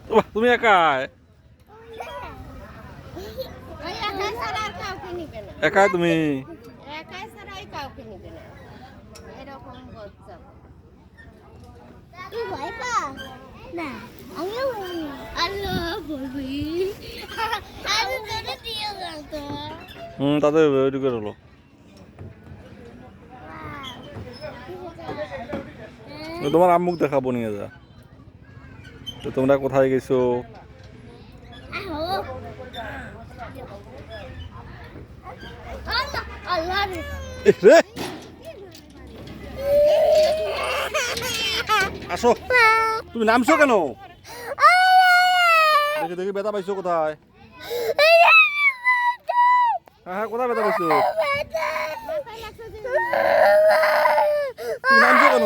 বাহ, তুমি একাই একাই তুমি তাদের ওইদিকে হলো তোমার আম্মুক দেখাবো নিয়ে যা তো তোমরা কোথায় গেছো রে আসো তুমি নামছো কেন দেখি দেখি ব্যথা পাইছো কোথায় হ্যাঁ হ্যাঁ কোথায় ব্যথা পাইছো তুমি নামছো কেন